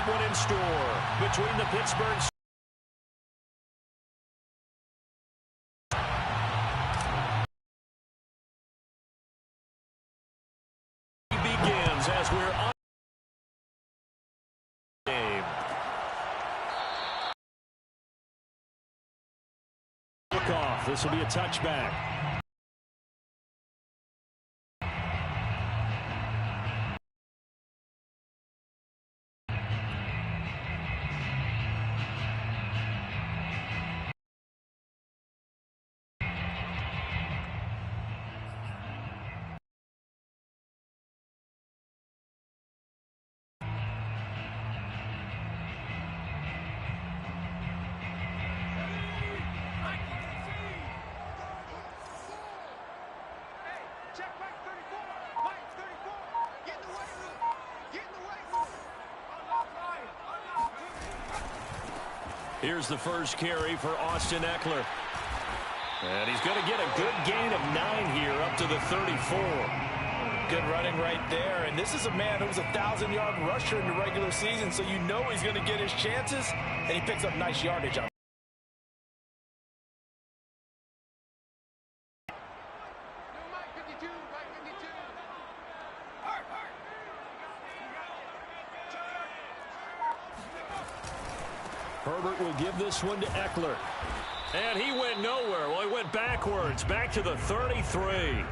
one in store between the Pittsburgh begins as we're on game. Kickoff. This will be a touchback. Here's the first carry for Austin Ekeler. And he's going to get a good gain of 9 here up to the 34. Good running right there. And this is a man who was a 1,000-yard rusher in the regular season, so you know he's going to get his chances, and he picks up nice yardage on. Herbert will give this one to Ekeler. And he went nowhere. Well, he went backwards, back to the 33.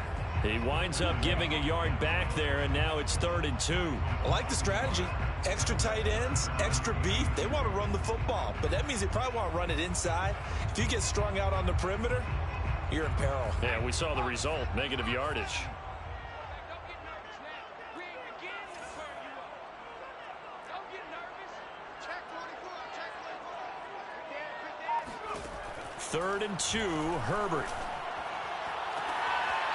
He winds up giving a yard back there, and now it's 3rd and 2. I like the strategy. Extra tight ends, extra beef. They want to run the football, but that means they probably want to run it inside. If you get strung out on the perimeter, you're in peril. Yeah, we saw the result, negative yardage. Third and 2, Herbert.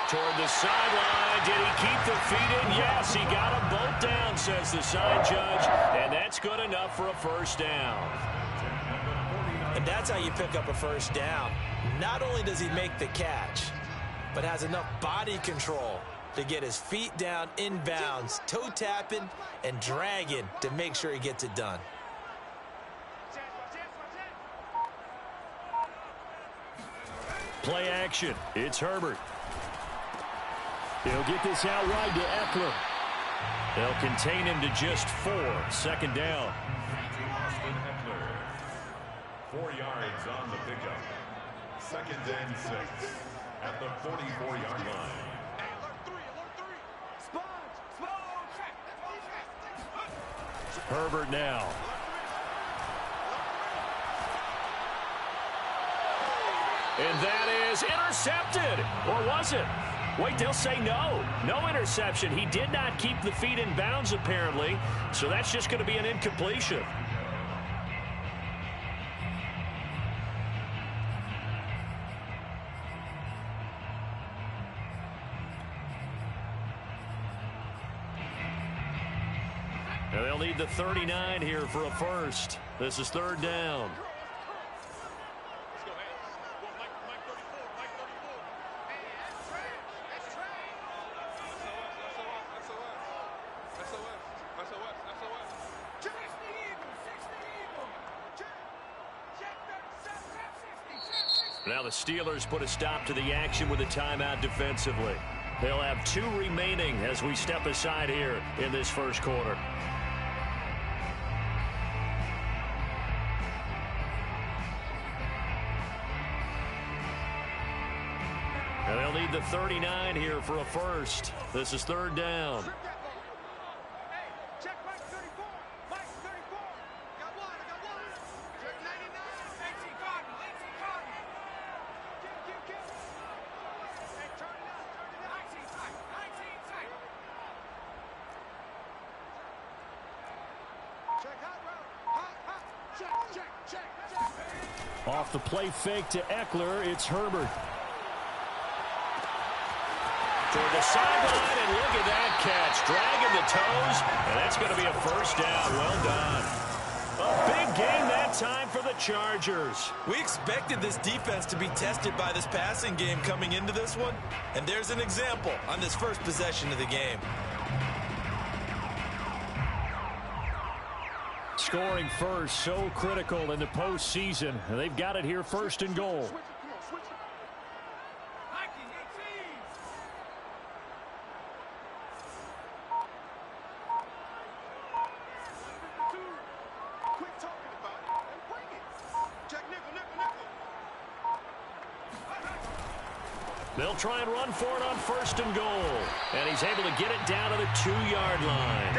Toward the sideline. Did he keep the feet in? Yes, he got them both down, says the side judge. And that's good enough for a first down. And that's how you pick up a first down. Not only does he make the catch, but has enough body control to get his feet down inbounds, toe tapping and dragging to make sure he gets it done. Play action. It's Herbert. He'll get this out wide to Ekeler. They'll contain him to just 4. 2nd down. Austin Ekeler. 4 yards on the pickup. 2nd and 6 at the 44-yard line. Herbert now. And that is intercepted. Or was it? Wait, they'll say no. No interception. He did not keep the feet in bounds, apparently. So that's just going to be an incompletion. Now they'll need the 39 here for a first. This is 3rd down. Now the Steelers put a stop to the action with a timeout defensively. They'll have 2 remaining as we step aside here in this first quarter. And they'll need the 39 here for a first. This is 3rd down. Off the play fake to Ekeler, it's Herbert. Toward the sideline, and look at that catch. Dragging the toes, and that's going to be a first down. Well done. A big game that time for the Chargers. We expected this defense to be tested by this passing game coming into this one, and there's an example on this first possession of the game. Scoring first, so critical in the postseason. They've got it here, first and goal. They'll try and run for it on first and goal. And he's able to get it down to the 2-yard line.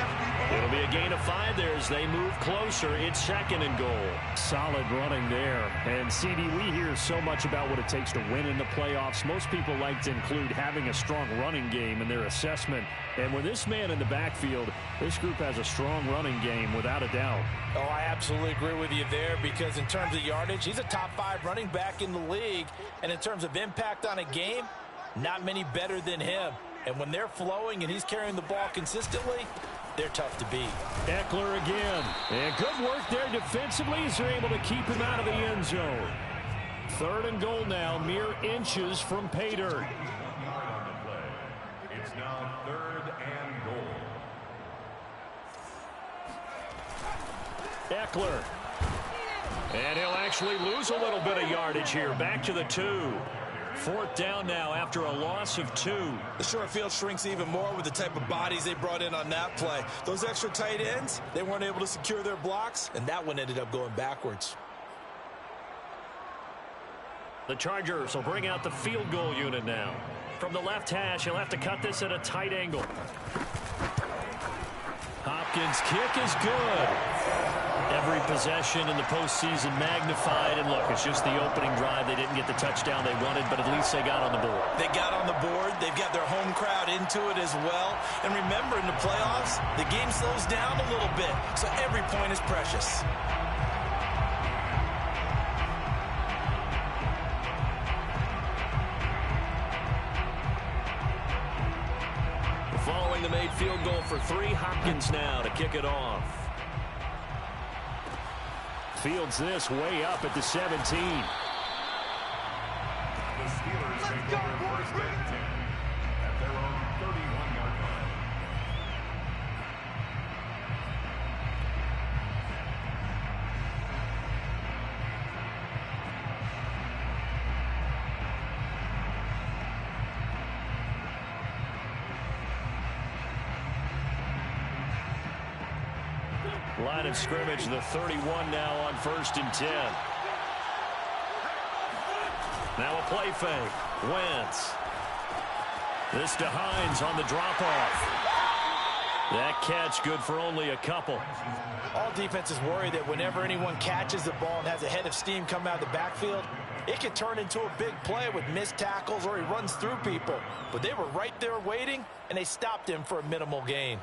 It'll be a gain of 5 there as they move closer. It's second and goal. Solid running there. And, CD, we hear so much about what it takes to win in the playoffs. Most people like to include having a strong running game in their assessment. And with this man in the backfield, this group has a strong running game without a doubt. Oh, I absolutely agree with you there, because in terms of yardage, he's a top 5 running back in the league. And in terms of impact on a game, not many better than him. And when they're flowing and he's carrying the ball consistently, they're tough to beat. Eckler again. And good work there defensively as they're able to keep him out of the end zone. Third and goal now, mere inches from pay dirt. It's now third and goal. Eckler. And he'll actually lose a little bit of yardage here. Back to the 2. Fourth down now after a loss of 2. The short field shrinks even more with the type of bodies they brought in on that play. Those extra tight ends, they weren't able to secure their blocks, and that one ended up going backwards. The Chargers will bring out the field goal unit now. From the left hash, he'll have to cut this at a tight angle. Hopkins' kick is good. Every possession in the postseason magnified. And look, it's just the opening drive. They didn't get the touchdown they wanted, but at least they got on the board. They got on the board. They've got their home crowd into it as well. And remember, in the playoffs, the game slows down a little bit, so every point is precious. Following the made field goal for 3, Hopkins now to kick it off. Fields this way up at the 17. The Steelers take over first and 10 at their own 31-yard line. Line of scrimmage, the 31 now on first and 10. Now a play fake. Wentz. This to Hines on the drop-off. That catch good for only a couple. All defenses worry that whenever anyone catches the ball and has a head of steam come out of the backfield, it can turn into a big play with missed tackles or he runs through people. But they were right there waiting, and they stopped him for a minimal gain.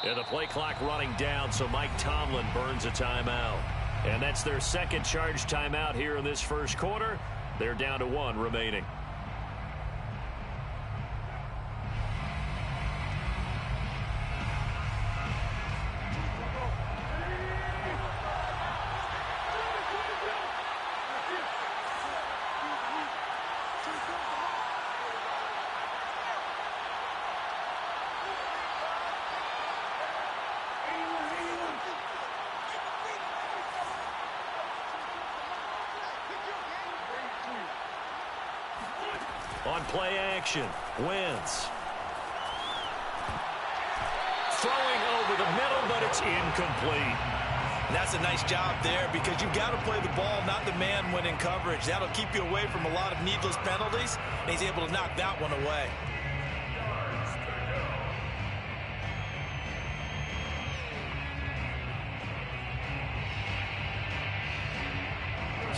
And the play clock running down, so Mike Tomlin burns a timeout. And that's their second charge timeout here in this first quarter. They're down to 1 remaining. On play action, Wentz. Throwing over the middle, but it's incomplete. And that's a nice job there, because you've got to play the ball, not the man when in coverage. That'll keep you away from a lot of needless penalties, and he's able to knock that one away.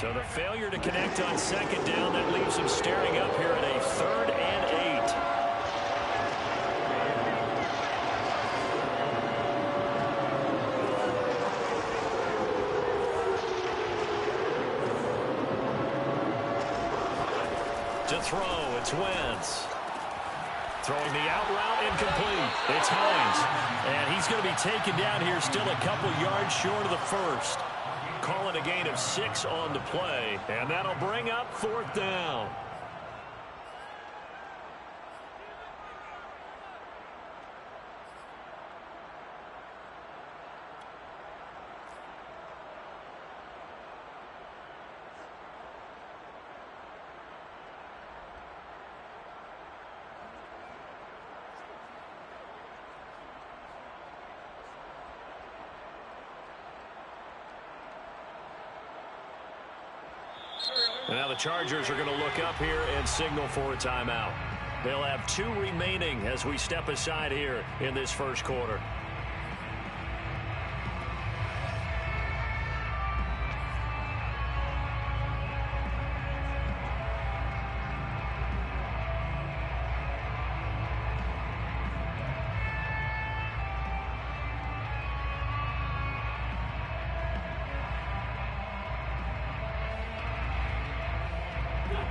So the failure to connect on second down, that leaves him staring up here at a 3rd and 8. To throw, it's Wentz. Throwing the out route, incomplete. It's Hines. And he's going to be taken down here, still a couple yards short of the first. Calling a gain of 6 on the play, and that'll bring up 4th down. Now the Chargers are going to look up here and signal for a timeout. They'll have 2 remaining as we step aside here in this first quarter.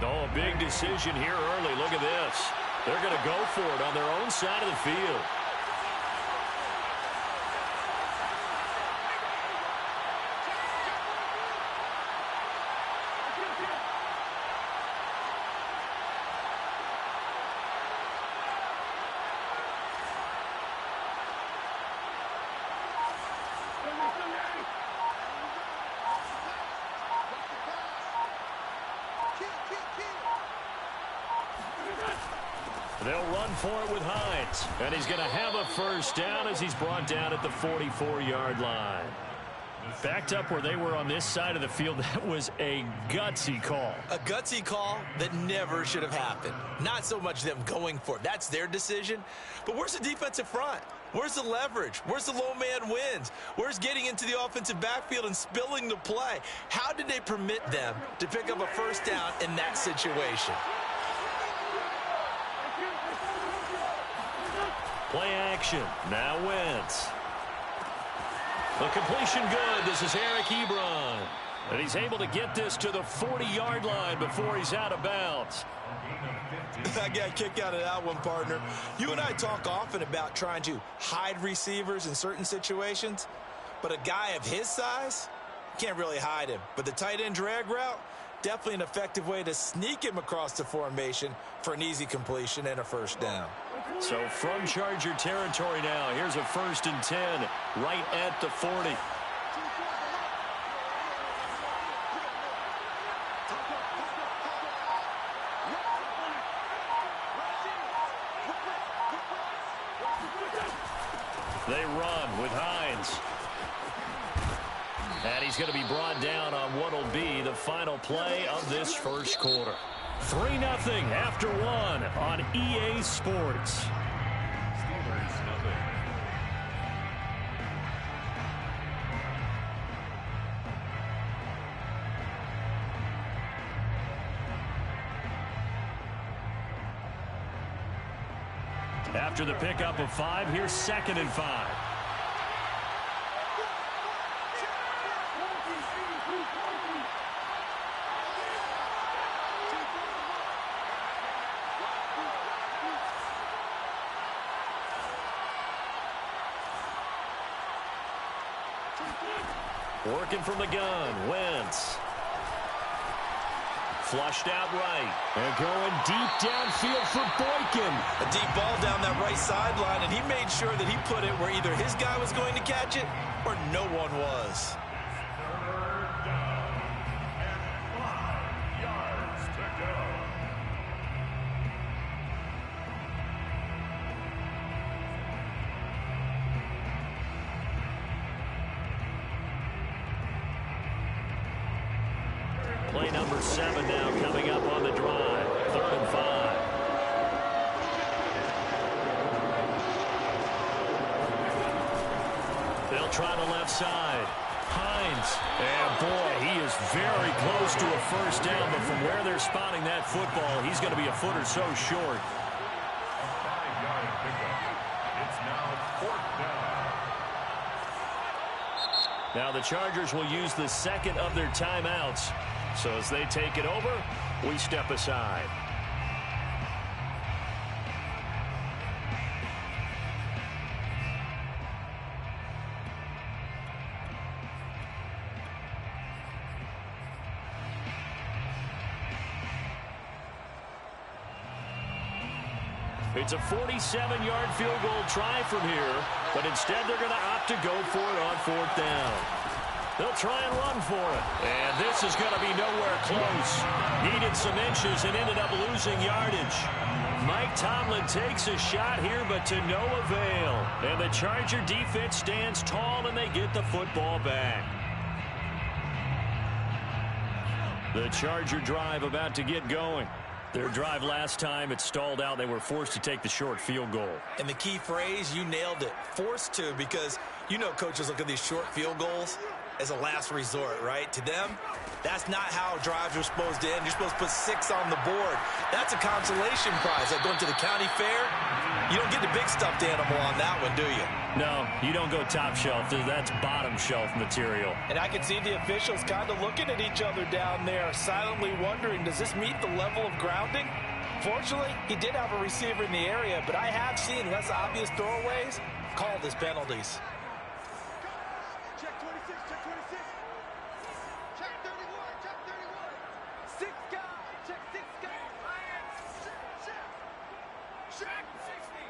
Oh, a big decision here early. Look at this. They're going to go for it on their own side of the field. They'll run for it with Hines. And he's going to have a first down as he's brought down at the 44-yard line. Backed up where they were on this side of the field, that was a gutsy call. A gutsy call that never should have happened. Not so much them going for it. That's their decision. But where's the defensive front? Where's the leverage? Where's the low man wins? Where's getting into the offensive backfield and spilling the play? How did they permit them to pick up a first down in that situation? Play action. Now Wentz. The completion good. This is Eric Ebron. And he's able to get this to the 40-yard line before he's out of bounds. I got a kick out of that one, partner. You and I talk often about trying to hide receivers in certain situations. But a guy of his size, can't really hide him. But the tight end drag route, definitely an effective way to sneak him across the formation for an easy completion and a first down. So from Charger territory now, here's a 1st and 10 right at the 40. They run with Hines. And he's going to be brought down on what will be the final play of this first quarter. 3-0 after 1 on EA Sports. Steelers nothing. After the pickup of 5, here's 2nd and 5. Working from the gun, Wentz. Flushed out right. And going deep downfield for Boykin. A deep ball down that right sideline, and he made sure that he put it where either his guy was going to catch it or no one was. Third down and 5 yards to go. Play number 7 now coming up on the drive. 3rd and 5. They'll try the left side. Hines. And boy, he is very close to a first down, but from where they're spotting that football, he's going to be a foot or so short. A 5-yard pickup. It's now 4th down. Now the Chargers will use the 2nd of their timeouts. So as they take it over, we step aside. It's a 47-yard field goal try from here, but instead they're going to opt to go for it on 4th down. They'll try and run for it. And this is going to be nowhere close. Needed some inches and ended up losing yardage. Mike Tomlin takes a shot here, but to no avail. And the Charger defense stands tall, and they get the football back. The Charger drive about to get going. Their drive last time, it stalled out. They were forced to take the short field goal. And the key phrase, you nailed it. Forced to, because you know coaches look at these short field goals as a last resort, right? To them, that's not how drives are supposed to end. You're supposed to put 6 on the board. That's a consolation prize. Like going to the county fair, you don't get the big stuffed animal on that one, do you? No, you don't go top shelf. That's bottom shelf material. And I can see the officials kind of looking at each other down there, silently wondering, does this meet the level of grounding? Fortunately, he did have a receiver in the area, but I have seen less obvious throwaways called as penalties. Check 26, check 26. Check 31, check 31. 6 guys, check 6 guys. Check 60.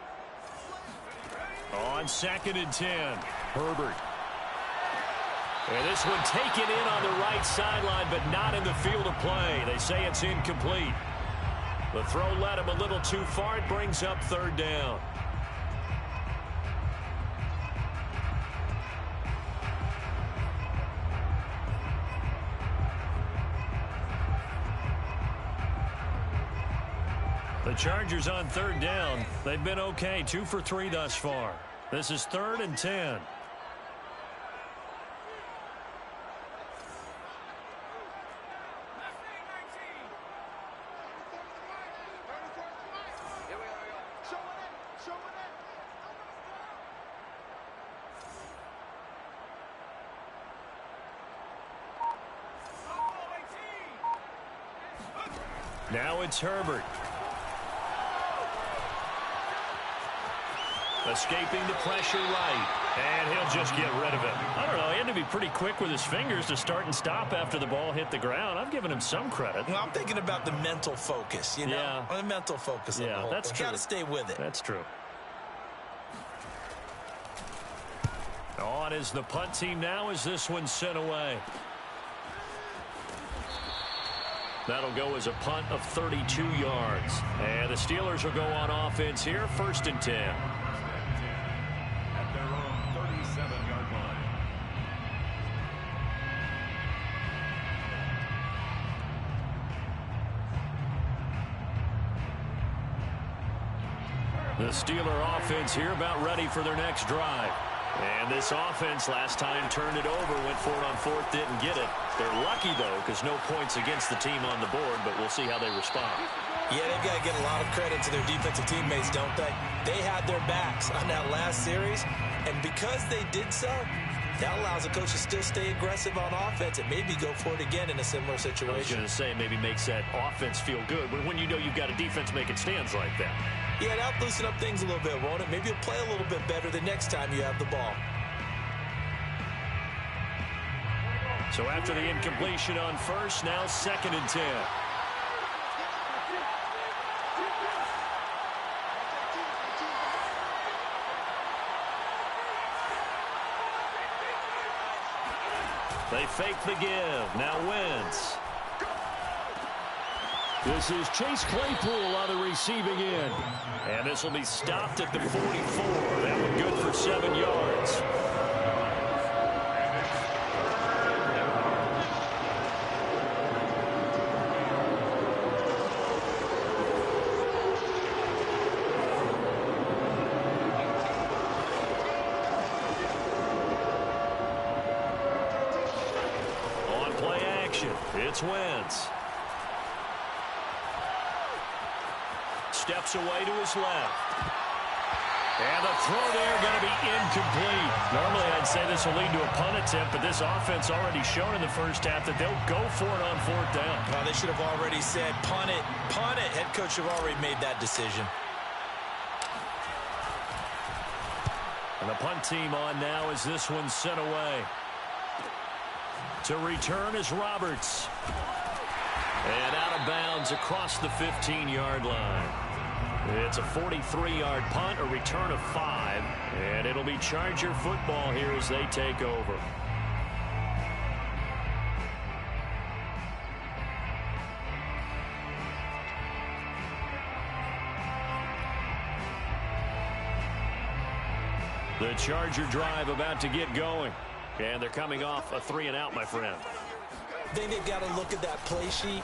On 2nd and 10, Herbert. And this one taken in on the right sideline, but not in the field of play. They say it's incomplete. The throw led him a little too far. It brings up 3rd down. The Chargers on 3rd down. They've been okay, 2 for 3 thus far. This is 3rd and 10. Now it's Herbert. Escaping the pressure right. And he'll just get rid of it. I don't know. He had to be pretty quick with his fingers to start and stop after the ball hit the ground. I've given him some credit. Well, I'm thinking about the mental focus, you know? Yeah. The mental focus of the whole that's thing. true. Got to stay with it. That's true. On is the punt team now as this one's sent away. That'll go as a punt of 32 yards. And the Steelers will go on offense here, 1st and 10. At their own 37-yard line. The Steeler offense here about ready for their next drive. And this offense last time turned it over, went for it on 4th, didn't get it. They're lucky, though, because no points against the team on the board, but we'll see how they respond. Yeah, they've got to get a lot of credit to their defensive teammates, don't they? They had their backs on that last series, and because they did so, that allows the coach to still stay aggressive on offense and maybe go for it again in a similar situation. I was going to say maybe makes that offense feel good, but when you know you've got a defense making stands like that. Yeah, that'll loosen up things a little bit, won't it? Maybe you'll play a little bit better the next time you have the ball. So after the incompletion on 1st, now 2nd and 10. They fake the give. Now Wentz. This is Chase Claypool on the receiving end. And this will be stopped at the 44. That one good for 7 yards. On play action, it's Wentz. Steps away to his left. And the throw there going to be incomplete. Normally I'd say this will lead to a punt attempt, but this offense already shown in the first half that they'll go for it on 4th down. Well, they should have already said punt it, punt it. Head coach should have already made that decision. And the punt team on now as this one's sent away. To return is Roberts. And out of bounds across the 15-yard line. It's a 43-yard punt, a return of 5, and it'll be Charger football here as they take over. The Charger drive about to get going, and they're coming off a 3-and-out, my friend. I think they've got to look at that play sheet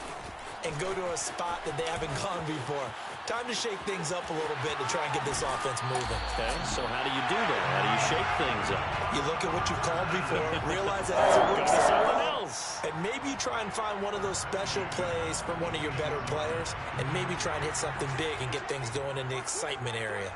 and go to a spot that they haven't gone before. Time to shake things up a little bit to try and get this offense moving. Okay, so how do you do that? How do you shake things up? You look at what you've called before, realize it hasn't worked so something well, else. and maybe you try and find one of those special plays from one of your better players, and maybe try and hit something big and get things going in the excitement area.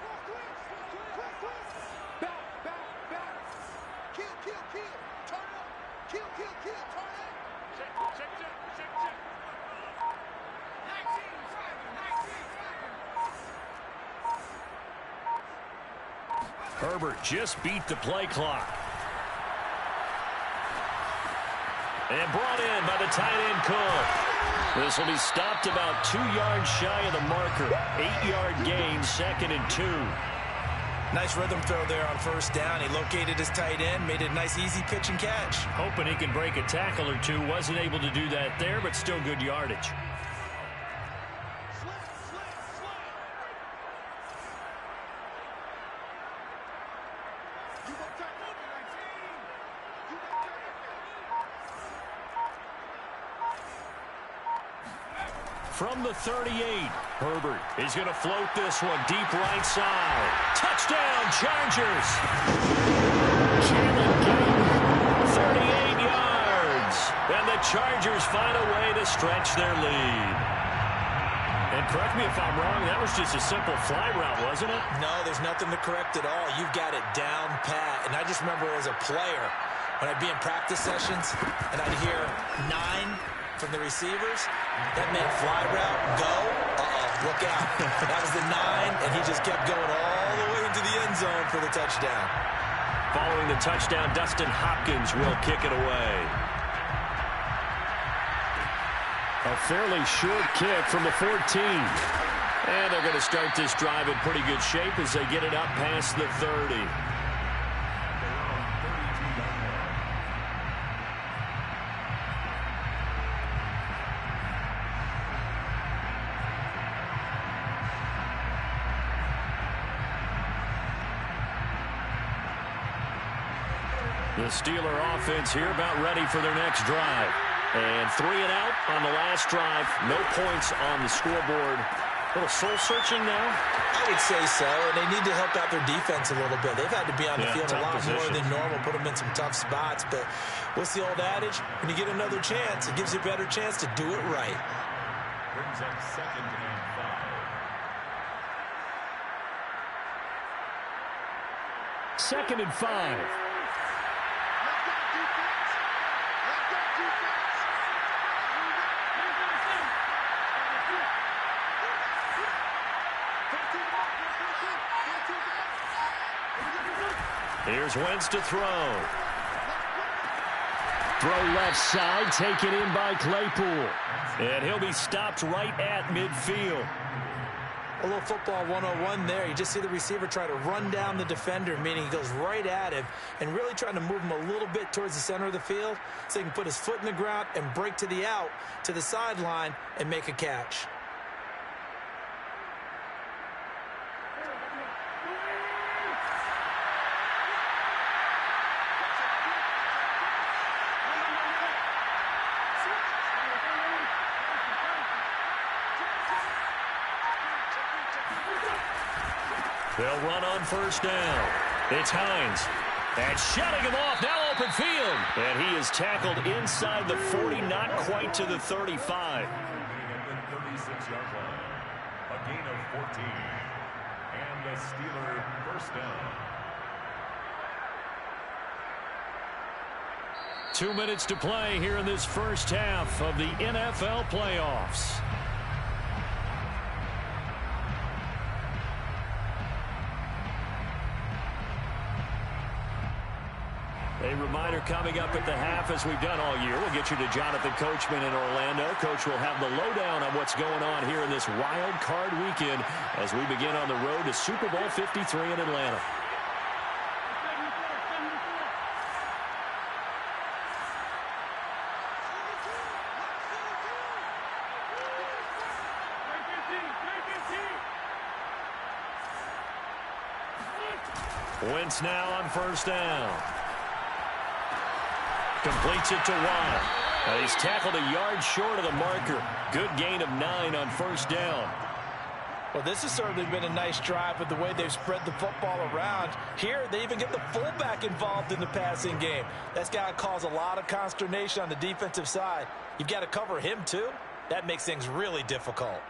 Herbert just beat the play clock. And brought in by the tight end Cook. This will be stopped about 2 yards shy of the marker. 8-yard gain, 2nd and 2. Nice rhythm throw there on first down. He located his tight end, made it a nice easy pitch and catch. Hoping he can break a tackle or two. Wasn't able to do that there, but still good yardage. From the 38, Herbert is going to float this one deep right side. Touchdown, Chargers. 38 yards. And the Chargers find a way to stretch their lead. And correct me if I'm wrong, that was just a simple fly route, wasn't it? No, there's nothing to correct at all. You've got it down pat. And I just remember as a player, when I'd be in practice sessions and I'd hear 9 from the receivers, that meant fly route, go, look out. That was the 9, and he just kept going all the way into the end zone for the touchdown. Following the touchdown, Dustin Hopkins will kick it away. A fairly short kick from the 14. And they're going to start this drive in pretty good shape as they get it up past the 30. The Steeler offense here about ready for their next drive. And 3-and-out on the last drive. No points on the scoreboard. A little soul-searching now? I would say so, and they need to help out their defense a little bit. They've had to be on the field a lot more than normal, put them in some tough spots. But what's the old adage? When you get another chance, it gives you a better chance to do it right. Brings up 2nd and 5. 2nd and 5. Here's Wentz to throw. Throw left side, taken in by Claypool. And he'll be stopped right at midfield. A little football 101 there. You just see the receiver try to run down the defender, meaning he goes right at him and really trying to move him a little bit towards the center of the field so he can put his foot in the ground and break to the out, to the sideline, and make a catch. They'll run on first down. It's Hines. And shutting him off, now open field. And he is tackled inside the 40, not quite to the 35. At the 36-yard line. A gain of 14. And the Steeler first down. 2 minutes to play here in this first half of the NFL playoffs. A reminder coming up at the half, as we've done all year. We'll get you to Jonathan Coachman in Orlando. Coach will have the lowdown on what's going on here in this wild card weekend as we begin on the road to Super Bowl 53 in Atlanta. Wentz now on first down. Completes it to Watt. He's tackled a yard short of the marker. Good gain of 9 on first down. Well, this has certainly been a nice drive with the way they've spread the football around. Here, they even get the fullback involved in the passing game. That's got to cause a lot of consternation on the defensive side. You've got to cover him, too. That makes things really difficult.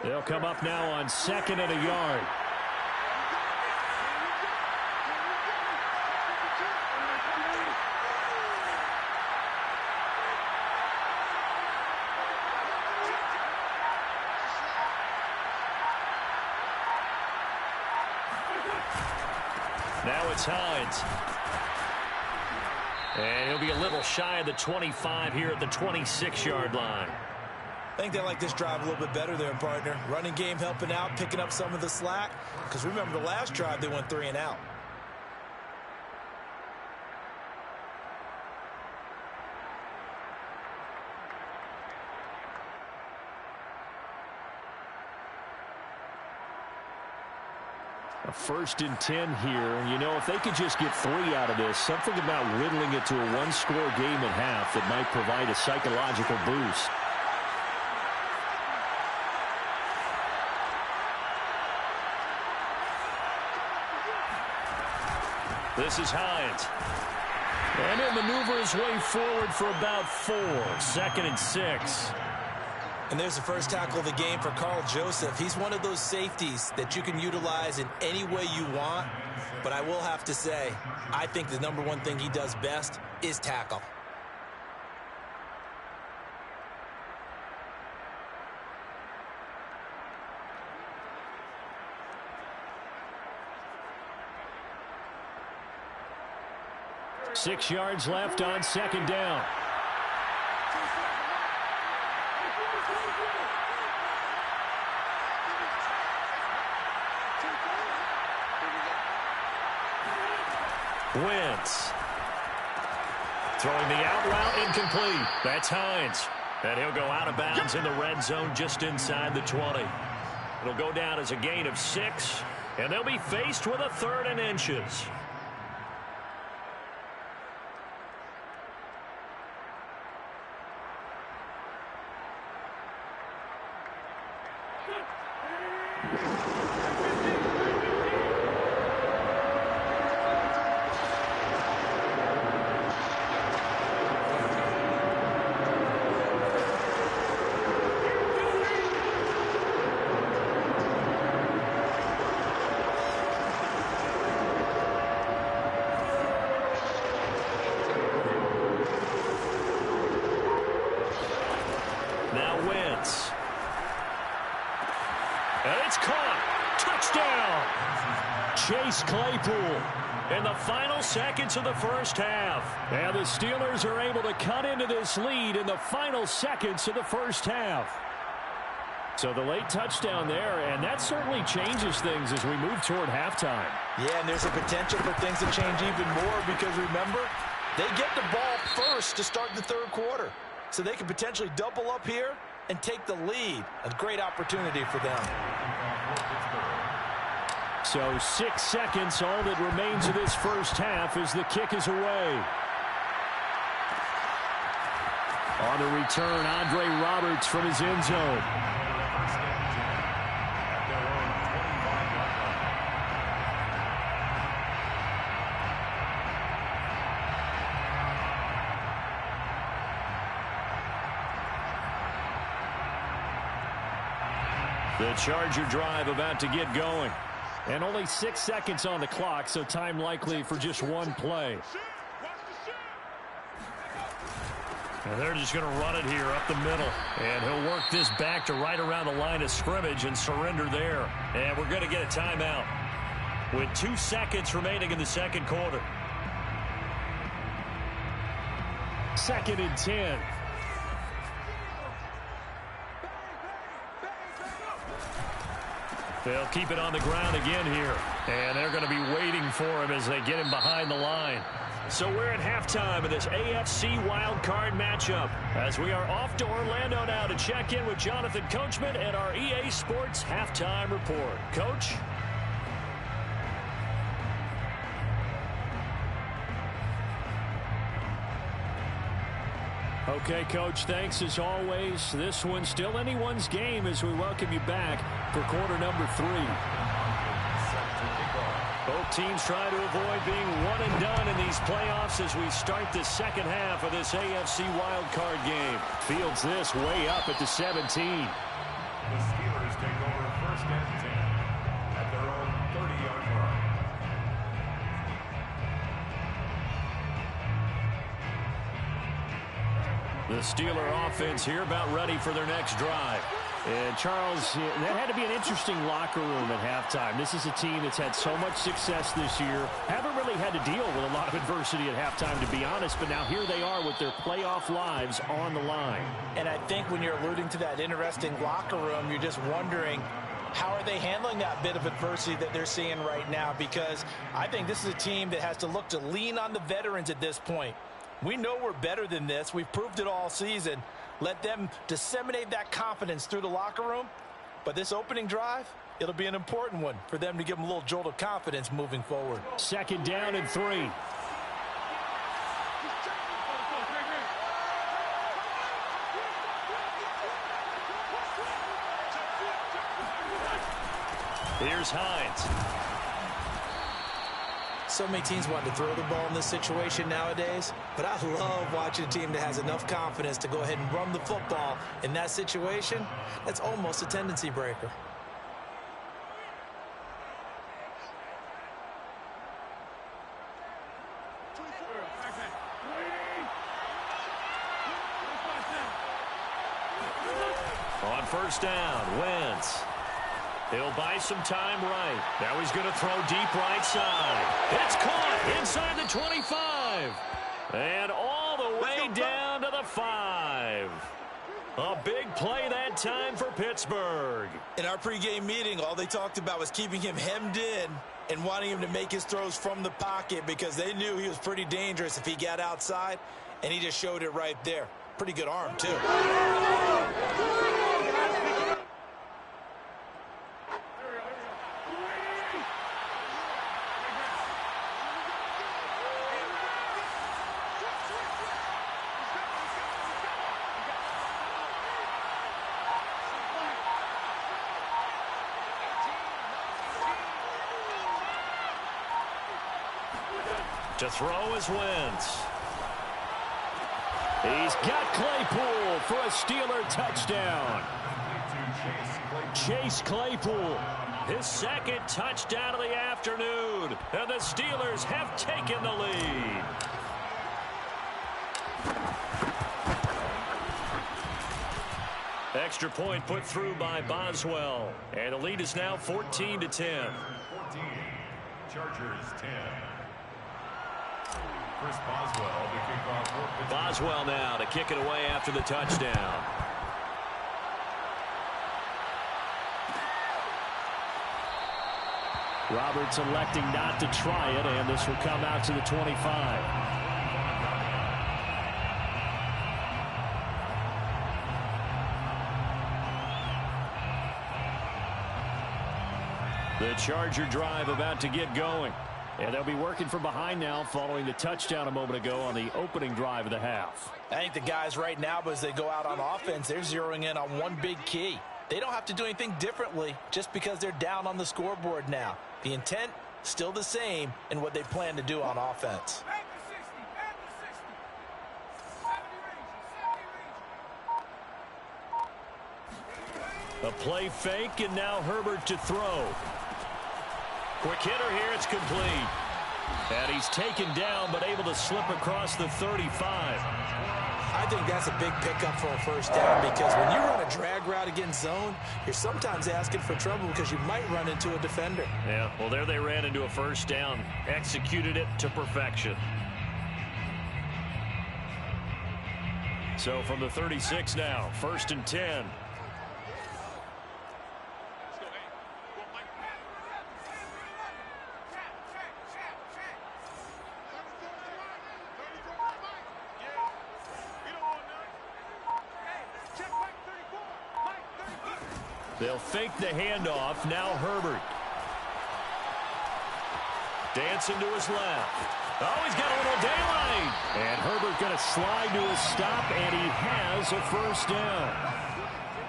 They'll come up now on 2nd and a yard. Now it's Hines. And he'll be a little shy of the 25 here at the 26-yard line. I think they like this drive a little bit better there, partner. Running game helping out, picking up some of the slack. Because remember, the last drive, they went 3 and out. A 1st and 10 here. You know, if they could just get 3 out of this, something about whittling it to a 1-score game at half that might provide a psychological boost. This is Hines. And he'll maneuver his way forward for about 4. 2nd and 6. And there's the first tackle of the game for Carl Joseph. He's one of those safeties that you can utilize in any way you want. But I will have to say, I think the #1 thing he does best is tackle. Six yards left on 2nd down. Wentz. Throwing the out route incomplete. That's Hines. And he'll go out of bounds in the red zone just inside the 20. It'll go down as a gain of 6. And they'll be faced with a 3rd and inches. Now Wentz. And it's caught. Touchdown. Chase Claypool in the final seconds of the first half. And the Steelers are able to cut into this lead in the final seconds of the first half. So the late touchdown there, and that certainly changes things as we move toward halftime. Yeah, and there's a potential for things to change even more because, remember, they get the ball first to start the 3rd quarter. So they could potentially double up here and take the lead. A great opportunity for them. So 6 seconds, all that remains of this first half as the kick is away. On the return, Andre Roberts from his end zone. The Charger drive about to get going. And only 6 seconds on the clock, so time likely for just one play. And they're just going to run it here up the middle. And he'll work this back to right around the line of scrimmage and surrender there. And we're going to get a timeout with 2 seconds remaining in the second quarter. 2nd and 10. They'll keep it on the ground again here. And they're going to be waiting for him as they get him behind the line. So we're at halftime of this AFC Wildcard matchup as we are off to Orlando now to check in with Jonathan Coachman and our EA Sports Halftime Report. Coach? Okay, Coach, thanks as always. This one's still anyone's game as we welcome you back for quarter number 3. Both teams try to avoid being one and done in these playoffs as we start the second half of this AFC wildcard game. Fields this way up at the 17. The Steelers take over 1st and 10 at their own 30-yard line. The Steeler offense here about ready for their next drive. And, Charles, that had to be an interesting locker room at halftime. This is a team that's had so much success this year. Haven't really had to deal with a lot of adversity at halftime, to be honest. But now here they are with their playoff lives on the line. And I think when you're alluding to that interesting locker room, you're just wondering, how are they handling that bit of adversity that they're seeing right now? Because I think this is a team that has to look to lean on the veterans at this point. We know we're better than this. We've proved it all season. Let them disseminate that confidence through the locker room. But this opening drive, it'll be an important one for them to give them a little jolt of confidence moving forward. 2nd down and 3. Here's Hines. So many teams want to throw the ball in this situation nowadays, but I love watching a team that has enough confidence to go ahead and run the football in that situation. That's almost a tendency breaker. On 1st down, Wentz. He'll buy some time right. Now he's going to throw deep right side. It's caught inside the 25. And all the way down to the 5. A big play that time for Pittsburgh. In our pregame meeting, all they talked about was keeping him hemmed in and wanting him to make his throws from the pocket because they knew he was pretty dangerous if he got outside, and he just showed it right there. Pretty good arm, too. To throw is Wentz. He's got Claypool for a Steeler touchdown. Chase Claypool, his 2nd touchdown of the afternoon. And the Steelers have taken the lead. Extra point put through by Boswell. And the lead is now 14-10. 14. Chargers 10. Chris Boswell to kick off for Pittsburgh. Boswell now to kick it away after the touchdown. Roberts electing not to try it, and this will come out to the 25. The Charger drive about to get going. And they'll be working from behind now following the touchdown a moment ago on the opening drive of the half. I think the guys right now, as they go out on offense, they're zeroing in on one big key. They don't have to do anything differently just because they're down on the scoreboard now. The intent, still the same in what they plan to do on offense. A play fake, and now Herbert to throw. Quick hitter here, it's complete. And he's taken down, but able to slip across the 35. I think that's a big pickup for a first down because when you run a drag route against zone, you're sometimes asking for trouble because you might run into a defender. Yeah, well, there they ran into a first down. Executed it to perfection. So from the 36 now, 1st and 10. They'll fake the handoff. Now Herbert. Dancing to his left. Oh, he's got a little daylight. And Herbert going to slide to a stop, and he has a first down.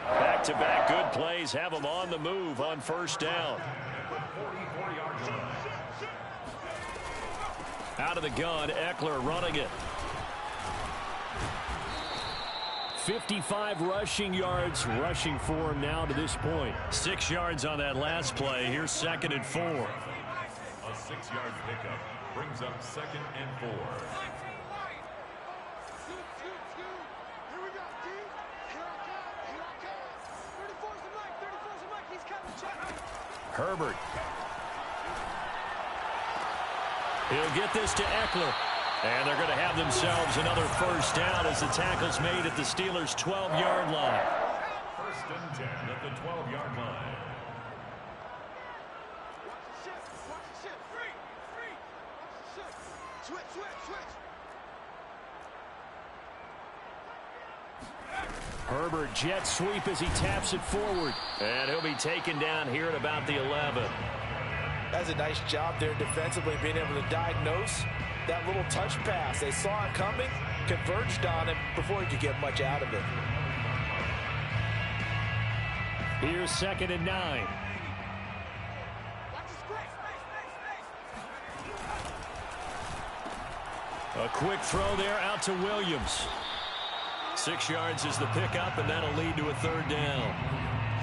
Back-to-back good plays have him on the move on first down. Out of the gun, Eckler running it. 55 rushing yards rushing for him now to this point. 6 yards on that last play. Here's 2nd and 4. A 6-yard pickup brings up 2nd and 4. Here we go, D. Here I come. 34's the mic. 34's the mic. He's coming. Check. Herbert. He'll get this to Eckler. And they're going to have themselves another first down as the tackle's made at the Steelers' 12-yard line. 1st and 10 at the 12-yard line. Watch the shift. Watch the shift. Free. Watch the shift. Switch. Herbert jet sweep as he taps it forward. And he'll be taken down here at about the 11. That's a nice job there defensively, being able to diagnose that little touch pass. They saw it coming, converged on him before he could get much out of it. Here's 2nd and 9. A quick throw there out to Williams. 6 yards is the pickup, and that'll lead to a 3rd down.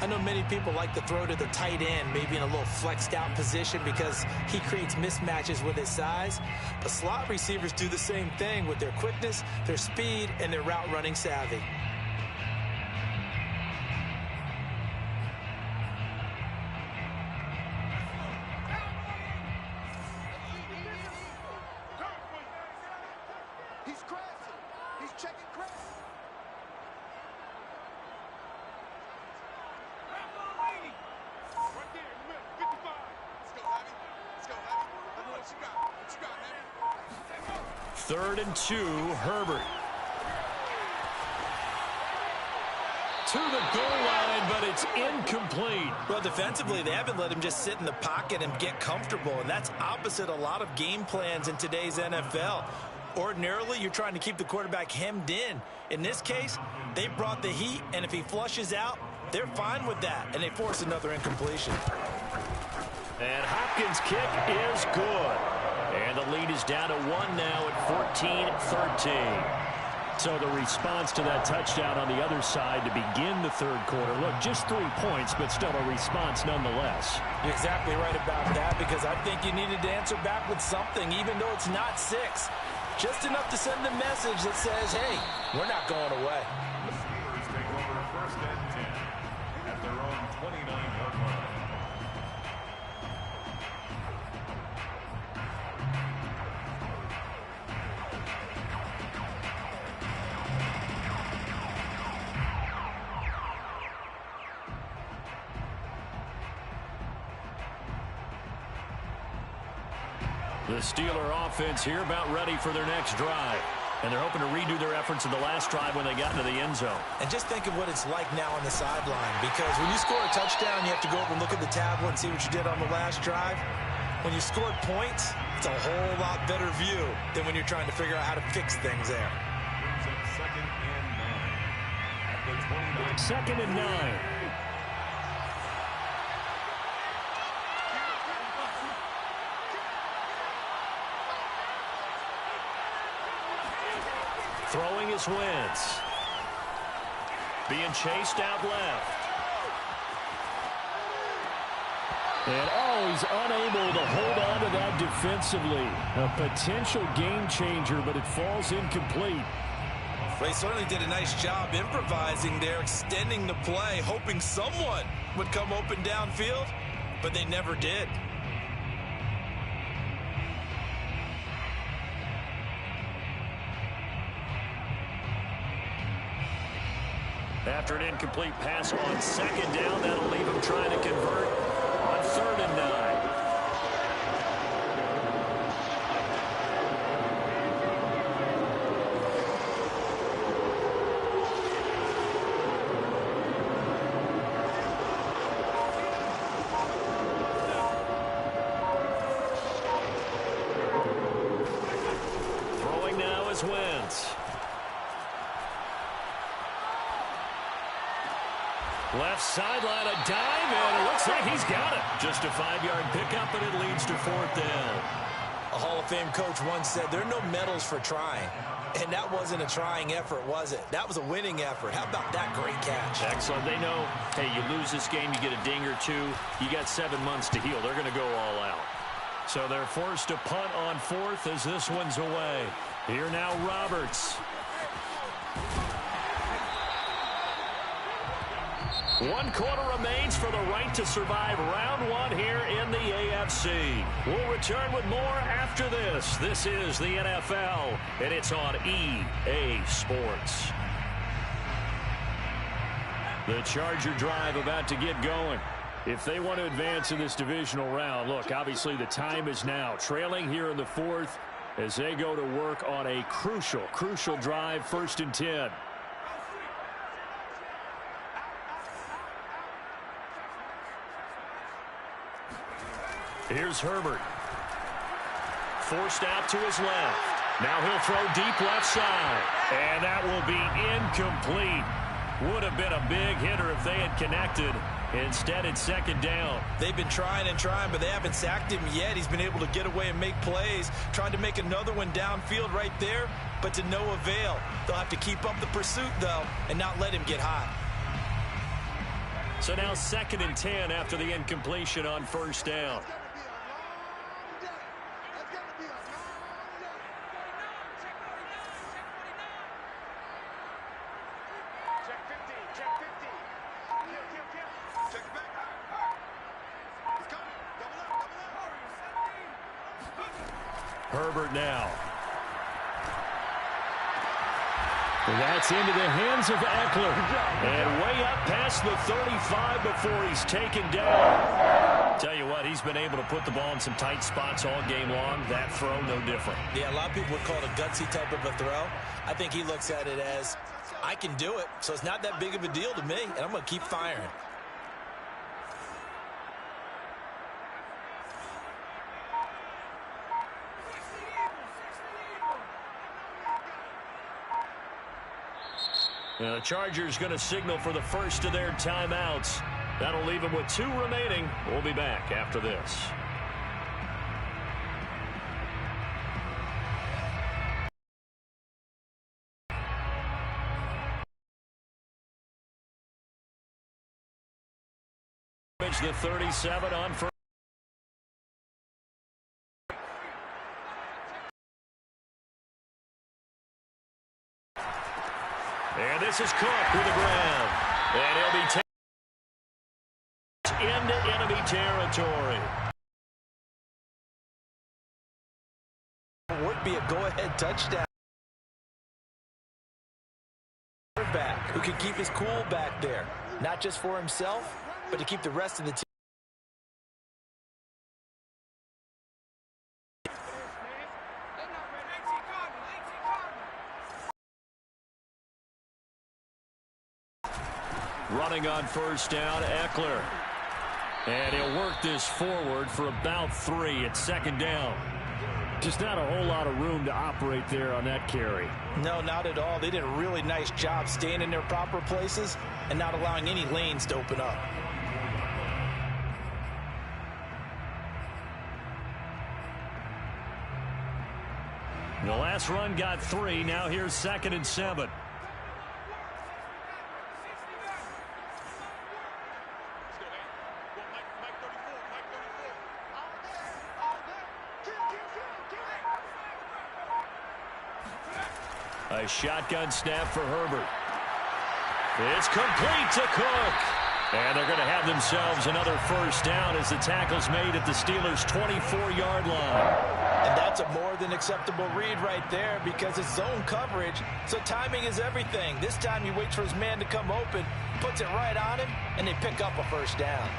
I know many people like to throw to the tight end, maybe in a little flexed out position because he creates mismatches with his size. But slot receivers do the same thing with their quickness, their speed, and their route running savvy. He's crashing. He's checking crash. Right there in the middle. 55. Let's go, Heavy. Let me know what you got. What you got, man? 3rd and 2, Herbert. To the goal line, but it's incomplete. Well, defensively, they haven't let him just sit in the pocket and get comfortable, and that's opposite a lot of game plans in today's NFL. Ordinarily, you're trying to keep the quarterback hemmed in. In this case, they brought the heat, and if he flushes out, they're fine with that, and they force another incompletion. And Hopkins' kick is good. And the lead is down to 1 now at 14-13. So the response to that touchdown on the other side to begin the 3rd quarter. Look, just 3 points, but still a response nonetheless. You're exactly right about that because I think you needed to answer back with something, even though it's not 6. Just enough to send a message that says, hey, we're not going away. The Steelers take over 1st and 10 at their own 29-yard line. The Steeler offense here about ready for their next drive. And they're hoping to redo their efforts in the last drive when they got into the end zone. And just think of what it's like now on the sideline, because when you score a touchdown, you have to go over and look at the tablet and see what you did on the last drive. When you scored points, it's a whole lot better view than when you're trying to figure out how to fix things there. Brings up 2nd and 9 at the 29. 2nd and 9. Throwing his Wentz. Being chased out left. And he's unable to hold on to that defensively. A potential game changer, but it falls incomplete. Well, he certainly did a nice job improvising there, extending the play, hoping someone would come open downfield, but they never did. After an incomplete pass on second down, that'll leave him trying to convert on 3rd and 9. Throwing now is Wentz. Left sideline, a dive, and it looks like he's got it. Just a 5-yard pickup, and it leads to 4th down. A Hall of Fame coach once said, there are no medals for trying. And that wasn't a trying effort, was it? That was a winning effort. How about that great catch? Excellent. They know, hey, you lose this game, you get a ding or two. You got 7 months to heal. They're going to go all out. So they're forced to punt on 4th as this one's away. Here now, Roberts. 1 quarter remains for the right to survive round 1 here in the AFC. We'll return with more after this. This is the NFL, and it's on EA Sports. The Charger drive about to get going. If they want to advance in this divisional round, look, obviously the time is now. Trailing here in the 4th as they go to work on a crucial drive, 1st and 10. Here's Herbert. Forced out to his left. Now he'll throw deep left side. And that will be incomplete. Would have been a big hitter if they had connected. Instead, it's 2nd down. They've been trying and trying, but they haven't sacked him yet. He's been able to get away and make plays. Trying to make another one downfield right there, but to no avail. They'll have to keep up the pursuit, though, and not let him get hot. So now 2nd and 10 after the incompletion on 1st down. Herbert now. That's into the hands of Eckler. And way up past the 35 before he's taken down. Tell you what, he's been able to put the ball in some tight spots all game long. That throw, no different. Yeah, a lot of people would call it a gutsy type of a throw. I think he looks at it as, I can do it, so it's not that big of a deal to me, and I'm going to keep firing. The Chargers going to signal for the first of their timeouts. That'll leave them with 2 remaining. We'll be back after this. The 37 on first. And this is Cook with the grab. And he'll be taken into enemy territory. Would be a go-ahead touchdown. Back who can keep his cool back there, not just for himself, but to keep the rest of the team. Running on first down, Eckler. And he'll work this forward for about 3 at 2nd down. Just not a whole lot of room to operate there on that carry. No, not at all. They did a really nice job staying in their proper places and not allowing any lanes to open up. The last run got 3. Now here's 2nd and 7. A shotgun snap for Herbert. It's complete to Cook. And they're going to have themselves another first down as the tackle's made at the Steelers' 24-yard line. And that's a more than acceptable read right there because it's zone coverage, so timing is everything. This time he waits for his man to come open, puts it right on him, and they pick up a first down.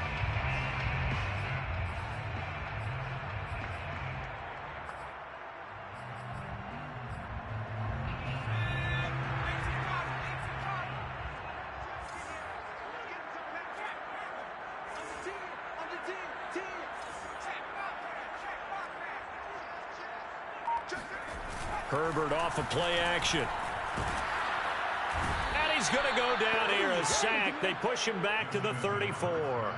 Herbert off of play action. And he's going to go down here, a sack. They push him back to the 34.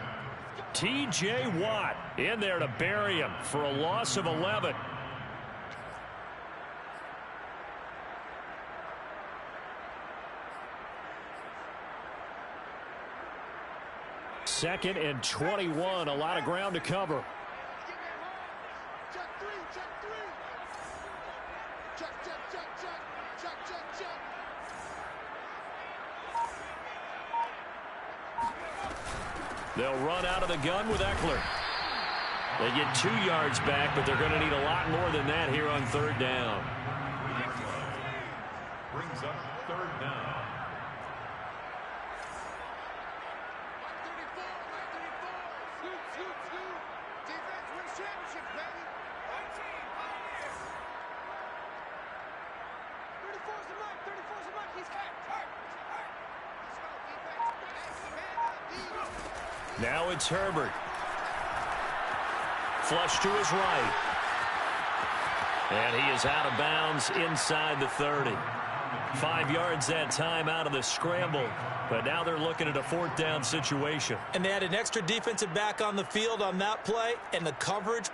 T.J. Watt in there to bury him for a loss of 11. Second and 21, a lot of ground to cover. They'll run out of the gun with Eckler. They get 2 yards back, but they're going to need a lot more than that here on third down. Brings up third down. Defense wins championships, baby. 34's the mic. 34's the mic. He's hurt. Let's go, defense. Now it's Herbert. Flush to his right. And he is out of bounds inside the 30. 5 yards that time out of the scramble. But now they're looking at a fourth down situation. And they had an extra defensive back on the field on that play, and the coverage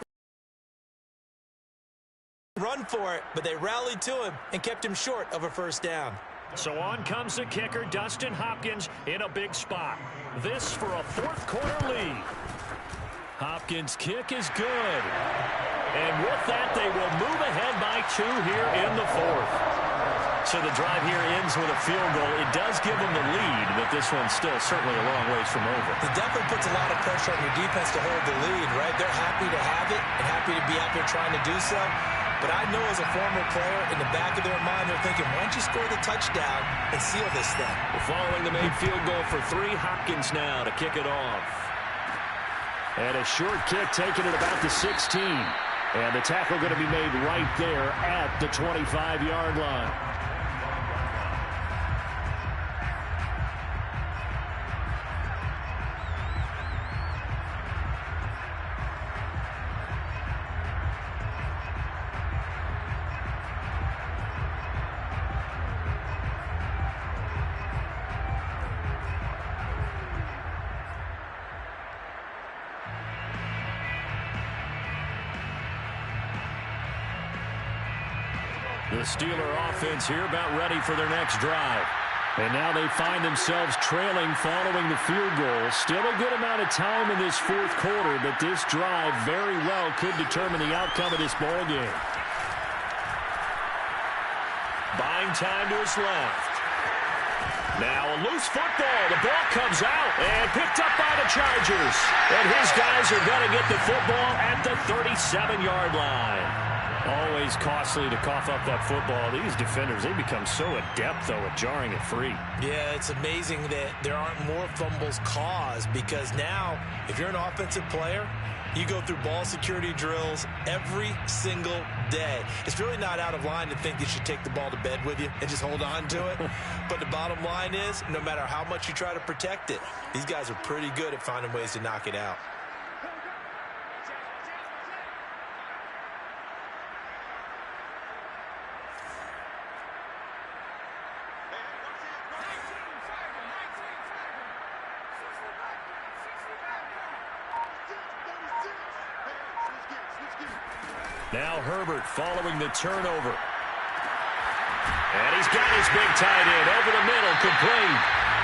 run for it, but they rallied to him and kept him short of a first down. So on comes the kicker, Dustin Hopkins, in a big spot. This for a fourth quarter lead. Hopkins' kick is good. And with that, they will move ahead by 2 here in the fourth. So the drive here ends with a field goal. It does give them the lead, but this one's still certainly a long ways from over. It definitely puts a lot of pressure on your defense to hold the lead, right? They're happy to have it and happy to be out there trying to do so. But I know as a former player, in the back of their mind, they're thinking, why don't you score the touchdown and seal this thing? Following the made field goal for 3, Hopkins now to kick it off. And a short kick taken at about the 16. And the tackle going to be made right there at the 25-yard line. The Steeler offense here about ready for their next drive. And now they find themselves trailing following the field goal. Still a good amount of time in this fourth quarter, but this drive very well could determine the outcome of this ball game. Buying time to his left. Now a loose football. The ball comes out and picked up by the Chargers. And his guys are going to get the football at the 37-yard line. Always costly to cough up that football. These defenders, they become so adept, though, at jarring it free. Yeah, it's amazing that there aren't more fumbles caused because now, if you're an offensive player, you go through ball security drills every single day. It's really not out of line to think you should take the ball to bed with you and just hold on to it. But the bottom line is, no matter how much you try to protect it, these guys are pretty good at finding ways to knock it out. Now Herbert following the turnover. And he's got his big tight end over the middle, complete.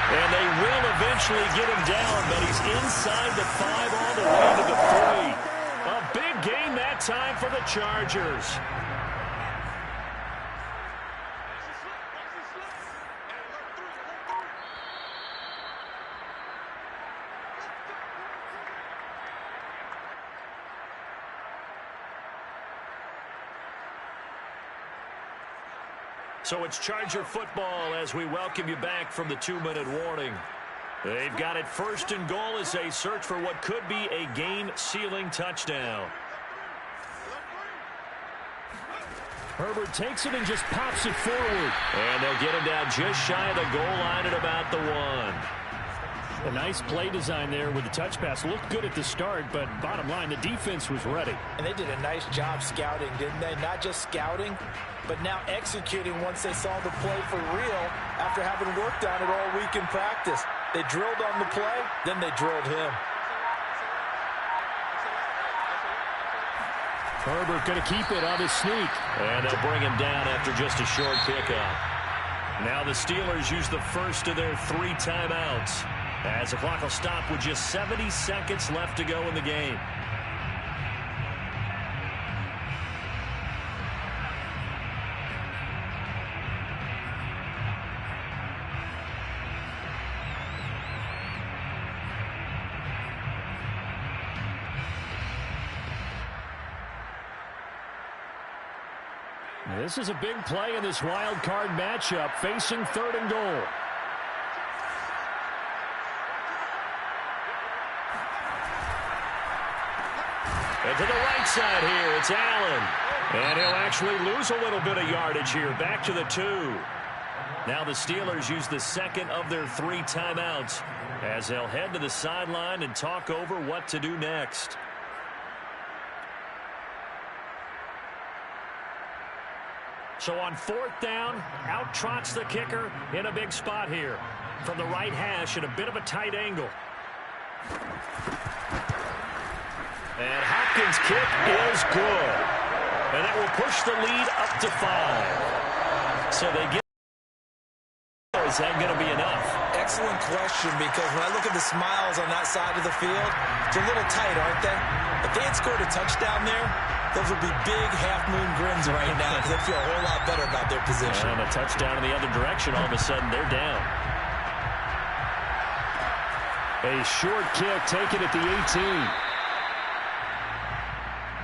And they will eventually get him down, but he's inside the 5 all the way to the 3. A big game that time for the Chargers. So it's Charger football as we welcome you back from the 2-minute warning. They've got it 1st and goal as they search for what could be a game-sealing touchdown. Herbert takes it and just pops it forward. And they'll get him down just shy of the goal line at about the 1. A nice play design there with the touch pass. Looked good at the start, but bottom line, the defense was ready. And they did a nice job scouting, didn't they? Not just scouting, but now executing once they saw the play for real after having worked on it all week in practice. They drilled on the play, then they drilled him. Herbert going to keep it on his sneak. And they'll bring him down after just a short pickup. Now the Steelers use the first of their 3 timeouts, as the clock will stop with just 70 seconds left to go in the game. This is a big play in this wild card matchup, facing 3rd and goal. And to the right side here, it's Allen. And he'll actually lose a little bit of yardage here, back to the 2. Now the Steelers use the 2nd of their 3 timeouts as they'll head to the sideline and talk over what to do next. So on 4th down, out trots the kicker in a big spot here. From the right hash at a bit of a tight angle. And Hopkins' kick is good. And that will push the lead up to 5. So they get... Is that going to be enough? Excellent question, because when I look at the smiles on that side of the field, it's a little tight, aren't they? If they had scored a touchdown there, those would be big half-moon grins right now because they feel a whole lot better about their position. And a touchdown in the other direction, all of a sudden they're down. A short kick taken at the 18.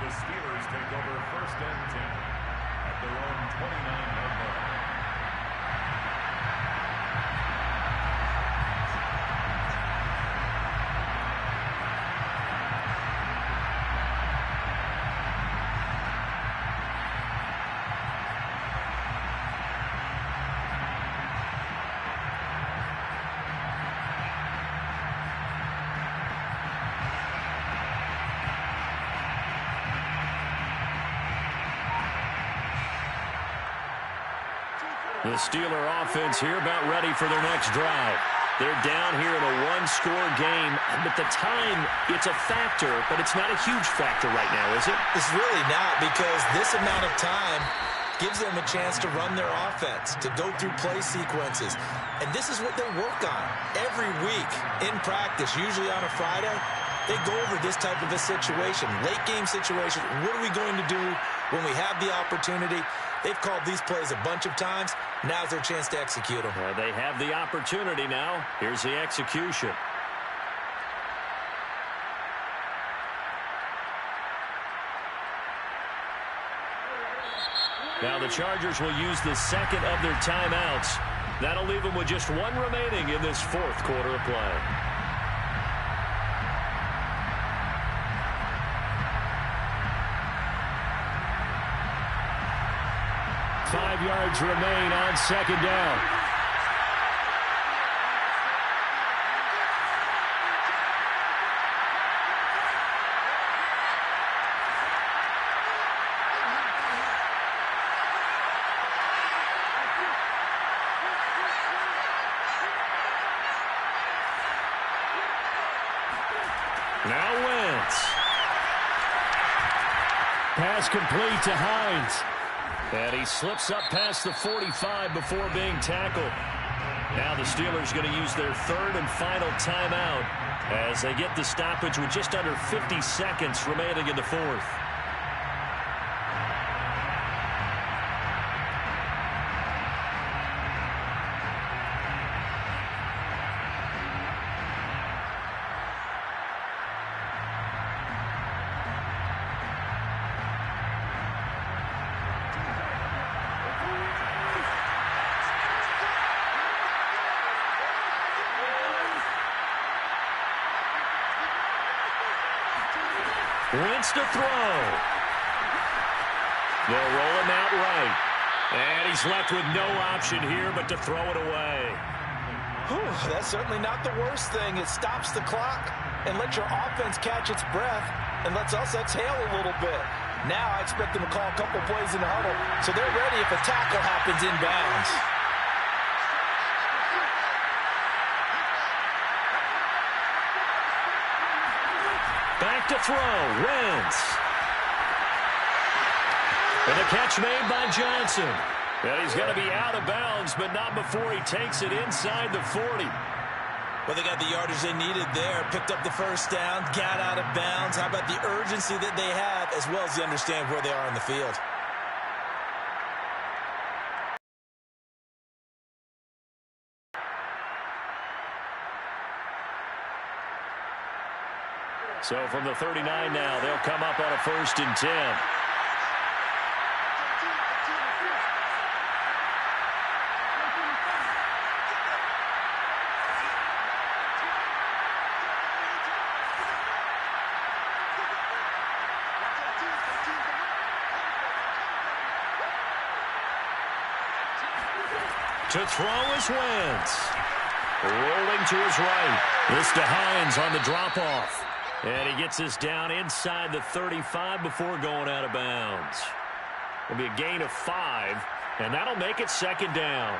The Steelers take over 1st and 10 at their own 29-yard line. The Steeler offense here about ready for their next drive. They're down here in a 1-score game, but the time, it's a factor, but it's not a huge factor right now, is it? It's really not, because this amount of time gives them a chance to run their offense, to go through play sequences. And this is what they work on every week in practice, usually on a Friday. They go over this type of a situation, late game situation. What are we going to do when we have the opportunity? They've called these plays a bunch of times. Now's their chance to execute them. They have the opportunity now. Here's the execution. Now the Chargers will use the 2nd of their timeouts. That'll leave them with just 1 remaining in this 4th quarter of play. Five yards remain on 2nd down. Now Wentz. Pass complete to Hines. And he slips up past the 45 before being tackled. Now the Steelers going to use their 3rd and final timeout as they get the stoppage with just under 50 seconds remaining in the 4th. Wentz to throw. They'll roll him out right. And he's left with no option here but to throw it away. Whew, that's certainly not the worst thing. It stops the clock and lets your offense catch its breath and lets us exhale a little bit. Now I expect them to call a couple plays in the huddle so they're ready if a tackle happens inbounds. Back to throw. Wentz. And the catch made by Johnson. And he's going to be out of bounds, but not before he takes it inside the 40. Well, they got the yardage they needed there, picked up the first down, got out of bounds. How about the urgency that they have, as well as they understand where they are on the field? So from the 39 now, they'll come up on a 1st and 10. To throw is Wentz. Rolling to his right. This to Hines on the drop-off. And he gets this down inside the 35 before going out of bounds. It'll be a gain of 5, and that'll make it 2nd down.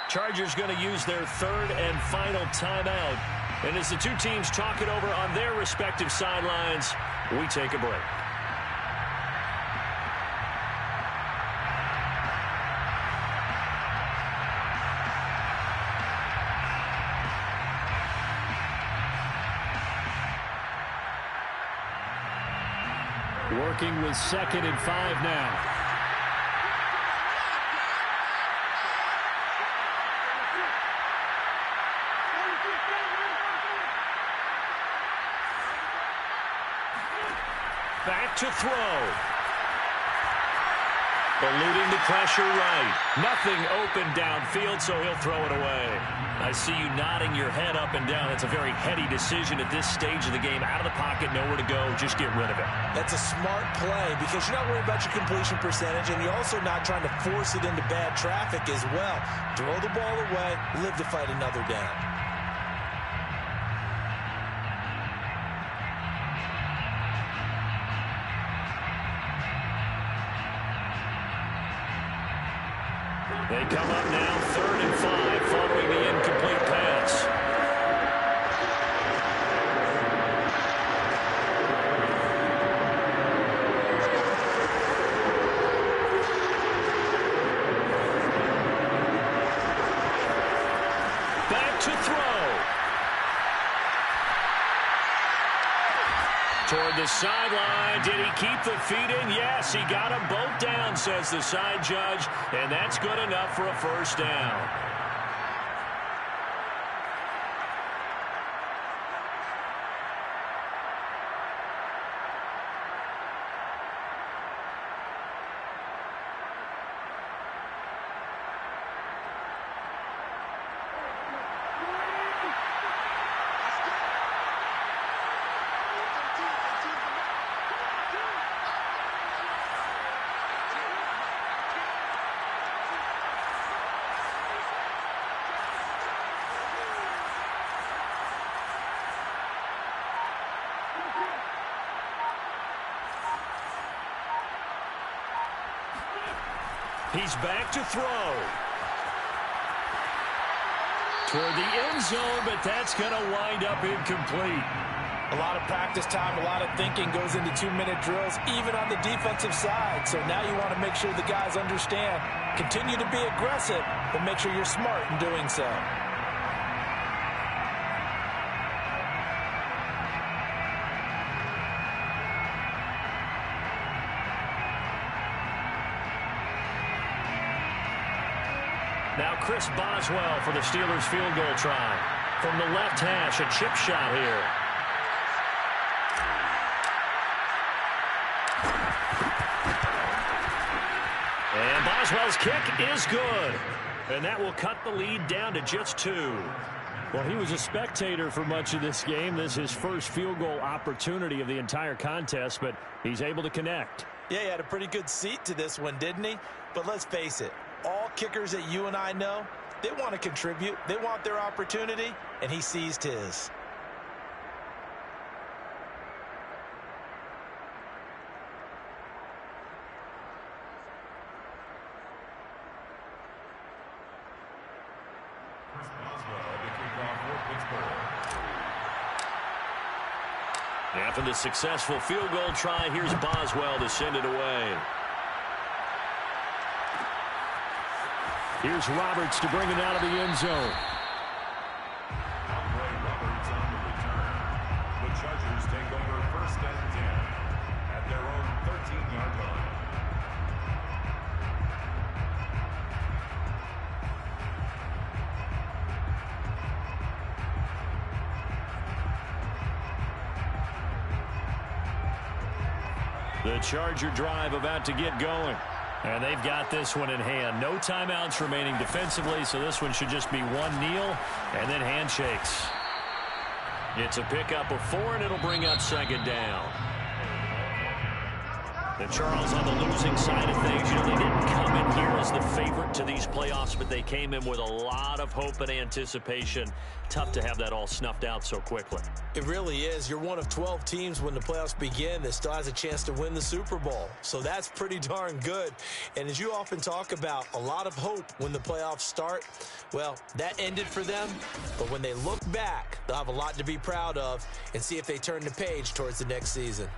Chargers going to use their 3rd and final timeout. And as the two teams talk it over on their respective sidelines, we take a break. Working with 2nd and 5 now. Back to throw. Eluding the pressure right. Nothing open downfield, so he'll throw it away. I see you nodding your head up and down. That's a very heady decision at this stage of the game. Out of the pocket, nowhere to go. Just get rid of it. That's a smart play because you're not worried about your completion percentage, and you're also not trying to force it into bad traffic as well. Throw the ball away, live to fight another down. They come up now 3rd and 5 following the incomplete pass. Back to throw. Toward the sideline. Did he keep the feet in? Yes, he got them both down, says the side judge, and that's good enough for a 1st down. He's back to throw. Toward the end zone, but that's going to wind up incomplete. A lot of practice time, a lot of thinking goes into 2-minute drills, even on the defensive side. So now you want to make sure the guys understand. Continue to be aggressive, but make sure you're smart in doing so. Now Chris Boswell for the Steelers field goal try. From the left hash, a chip shot here. And Boswell's kick is good. And that will cut the lead down to just 2. Well, he was a spectator for much of this game. This is his first field goal opportunity of the entire contest, but he's able to connect. Yeah, he had a pretty good seat to this one, didn't he? But let's face it, all kickers that you and I know, they want to contribute. They want their opportunity, and he seized his. After the successful field goal try, here's Boswell to send it away. Here's Roberts to bring it out of the end zone. Roberts on the return. The Chargers take over 1st and 10 at their own 13-yard line. The Charger drive about to get going. And they've got this one in hand. No timeouts remaining defensively, so this one should just be one kneel and then handshakes. It's a pickup of 4, and it'll bring up 2nd down. And Charles on the losing side of things. You know, they didn't come in here as the favorite to these playoffs, but they came in with a lot of hope and anticipation. Tough to have that all snuffed out so quickly. It really is. You're one of 12 teams when the playoffs begin that still has a chance to win the Super Bowl. So that's pretty darn good. And as you often talk about, a lot of hope when the playoffs start. Well, that ended for them. But when they look back, they'll have a lot to be proud of and see if they turn the page towards the next season.